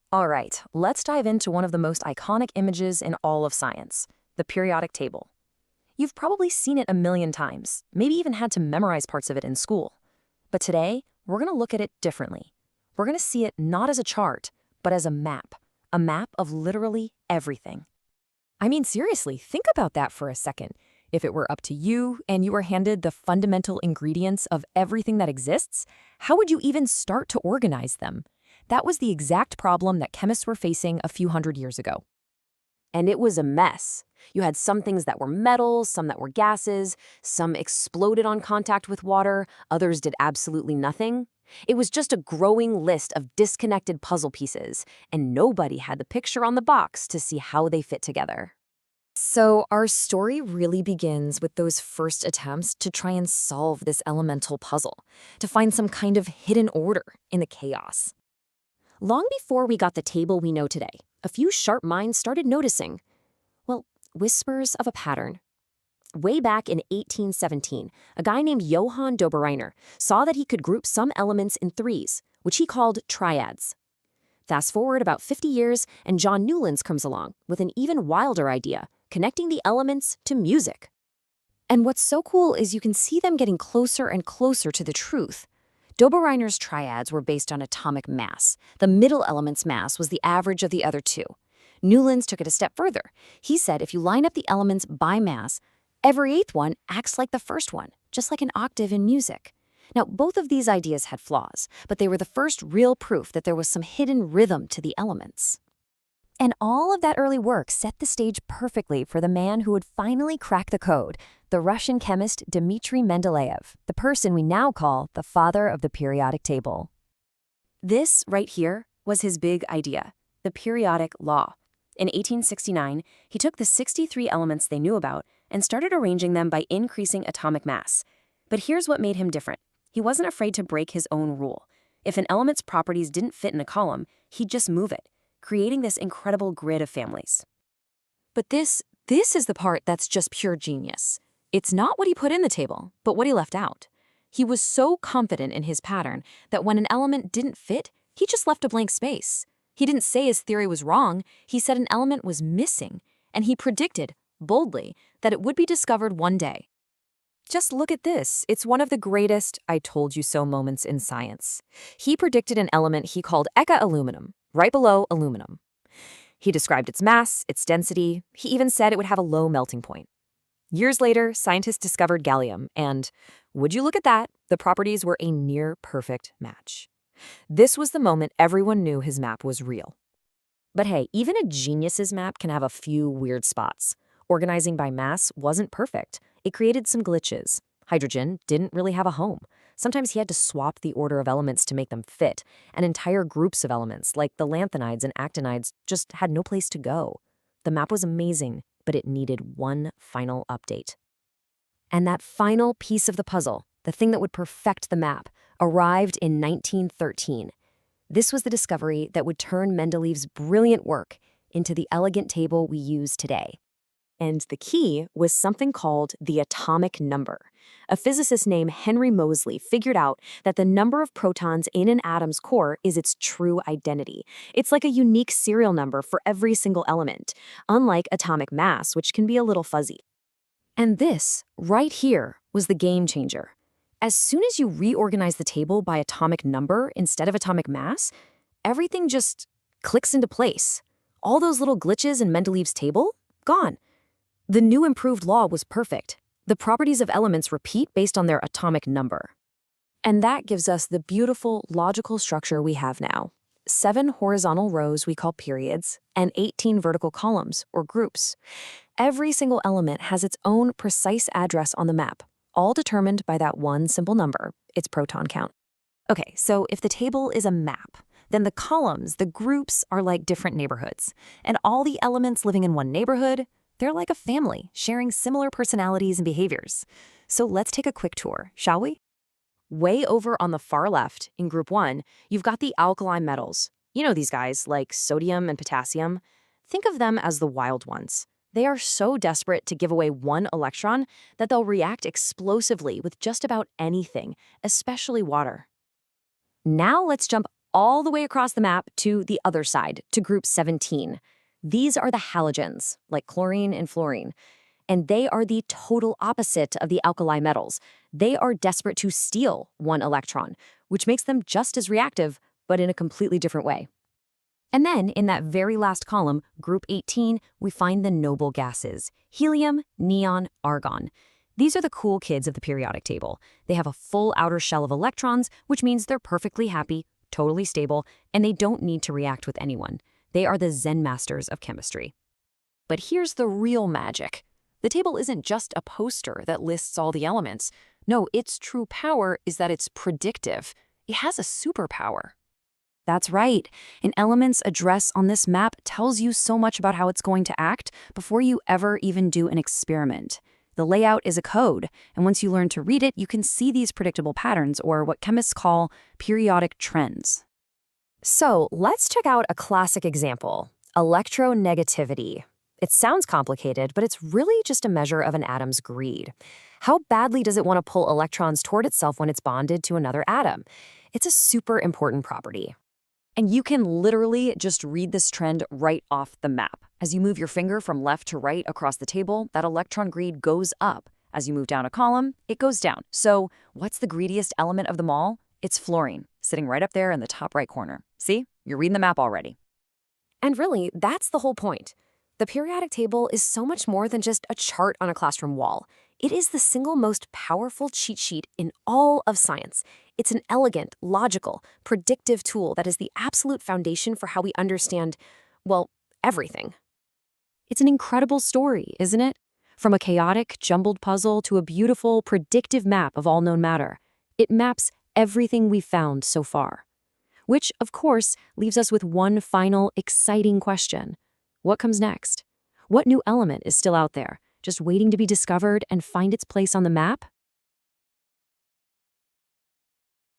All right, let's dive into one of the most iconic images in all of science, the periodic table. You've probably seen it a million times, maybe even had to memorize parts of it in school. But today, we're going to look at it differently. We're going to see it not as a chart, but as a map of literally everything. I mean, seriously, think about that for a second. If it were up to you and you were handed the fundamental ingredients of everything that exists, how would you even start to organize them? That was the exact problem that chemists were facing a few hundred years ago. And it was a mess. You had some things that were metals, some that were gases, some exploded on contact with water, others did absolutely nothing. It was just a growing list of disconnected puzzle pieces, and nobody had the picture on the box to see how they fit together. So our story really begins with those first attempts to try and solve this elemental puzzle, to find some kind of hidden order in the chaos. Long before we got the table we know today, a few sharp minds started noticing, well, whispers of a pattern. Way back in 1817, a guy named Johann Dobereiner saw that he could group some elements in threes, which he called triads. Fast forward about 50 years, and John Newlands comes along with an even wilder idea, connecting the elements to music. And what's so cool is you can see them getting closer and closer to the truth. Dobereiner's triads were based on atomic mass. The middle element's mass was the average of the other two. Newlands took it a step further. He said if you line up the elements by mass, every eighth one acts like the first one, just like an octave in music. Now, both of these ideas had flaws, but they were the first real proof that there was some hidden rhythm to the elements. And all of that early work set the stage perfectly for the man who would finally crack the code, the Russian chemist Dmitry Mendeleev, the person we now call the father of the periodic table. This, right here, was his big idea, the periodic law. In 1869, he took the 63 elements they knew about and started arranging them by increasing atomic mass. But here's what made him different. He wasn't afraid to break his own rule. If an element's properties didn't fit in a column, he'd just move it, creating this incredible grid of families. But this is the part that's just pure genius. It's not what he put in the table, but what he left out. He was so confident in his pattern that when an element didn't fit, he just left a blank space. He didn't say his theory was wrong, he said an element was missing, and he predicted, boldly, that it would be discovered one day. Just look at this. It's one of the greatest I told you so moments in science. He predicted an element he called Eka aluminum, right below aluminum. He described its mass, its density. He even said it would have a low melting point. Years later, scientists discovered gallium, and would you look at that, the properties were a near-perfect match. This was the moment everyone knew his map was real. But hey, even a genius's map can have a few weird spots. Organizing by mass wasn't perfect. It created some glitches. Hydrogen didn't really have a home. Sometimes he had to swap the order of elements to make them fit, and entire groups of elements, like the lanthanides and actinides, just had no place to go. The map was amazing, but it needed one final update. And that final piece of the puzzle, the thing that would perfect the map, arrived in 1913. This was the discovery that would turn Mendeleev's brilliant work into the elegant table we use today. And the key was something called the atomic number. A physicist named Henry Moseley figured out that the number of protons in an atom's core is its true identity. It's like a unique serial number for every single element, unlike atomic mass, which can be a little fuzzy. And this, right here, was the game changer. As soon as you reorganize the table by atomic number instead of atomic mass, everything just clicks into place. All those little glitches in Mendeleev's table, gone. The new improved law was perfect. The properties of elements repeat based on their atomic number. And that gives us the beautiful logical structure we have now. 7 horizontal rows we call periods, and 18 vertical columns, or groups. Every single element has its own precise address on the map, all determined by that one simple number, its proton count. Okay, so if the table is a map, then the columns, the groups, are like different neighborhoods. And all the elements living in one neighborhood, they're like a family, sharing similar personalities and behaviors. So let's take a quick tour, shall we? Way over on the far left, in Group 1, you've got the alkali metals. You know these guys, like sodium and potassium. Think of them as the wild ones. They are so desperate to give away one electron that they'll react explosively with just about anything, especially water. Now let's jump all the way across the map to the other side, to group 17. These are the halogens, like chlorine and fluorine. And they are the total opposite of the alkali metals. They are desperate to steal one electron, which makes them just as reactive, but in a completely different way. And then, in that very last column, group 18, we find the noble gases: helium, neon, argon. These are the cool kids of the periodic table. They have a full outer shell of electrons, which means they're perfectly happy, totally stable, and they don't need to react with anyone. They are the Zen masters of chemistry. But here's the real magic. The table isn't just a poster that lists all the elements. No, its true power is that it's predictive. It has a superpower. That's right. An element's address on this map tells you so much about how it's going to act before you ever even do an experiment. The layout is a code, and once you learn to read it, you can see these predictable patterns, or what chemists call periodic trends. So let's check out a classic example: electronegativity. It sounds complicated, but it's really just a measure of an atom's greed. How badly does it want to pull electrons toward itself when it's bonded to another atom? It's a super important property. And you can literally just read this trend right off the map. As you move your finger from left to right across the table, that electron greed goes up. As you move down a column, it goes down. So what's the greediest element of them all? It's fluorine, sitting right up there in the top right corner. See? You're reading the map already. And really, that's the whole point. The periodic table is so much more than just a chart on a classroom wall. It is the single most powerful cheat sheet in all of science. It's an elegant, logical, predictive tool that is the absolute foundation for how we understand, well, everything. It's an incredible story, isn't it? From a chaotic, jumbled puzzle to a beautiful, predictive map of all known matter. It maps everything we've found so far. Which, of course, leaves us with one final, exciting question. What comes next? What new element is still out there, just waiting to be discovered and find its place on the map?